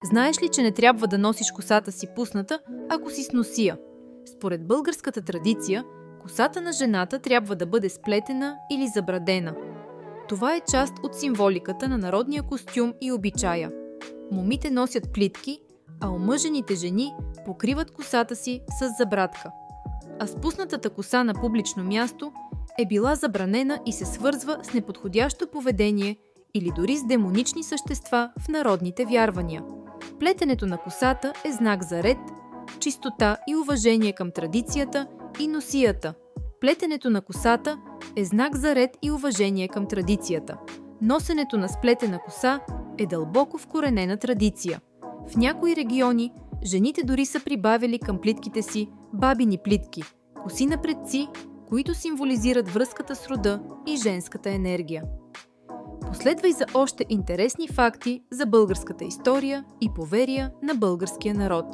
Знаеш ли, че не трябва да носиш косата си пусната, ако си с носия? Според българската традиция, косата на жената трябва да бъде сплетена или забрадена. Това е част от символиката на народния костюм и обичая. Момите носят плитки, а омъжените жени покриват косата си с забрадка. А спуснатата коса на публично място е била забранена и се свързва с неподходящо поведение или дори с демонични същества в народните вярвания. Плетенето на косата е знак за ред, чистота и уважение към традицията и носията. Плетенето на косата е знак за ред и уважение към традицията. Носенето на сплетена коса е дълбоко вкоренена традиция. В някои региони жените дори са прибавили към плитките си бабини плитки, коси на предци, които символизират връзката с рода и женската енергия. Последвай за още интересни факти за българската история и поверия на българския народ.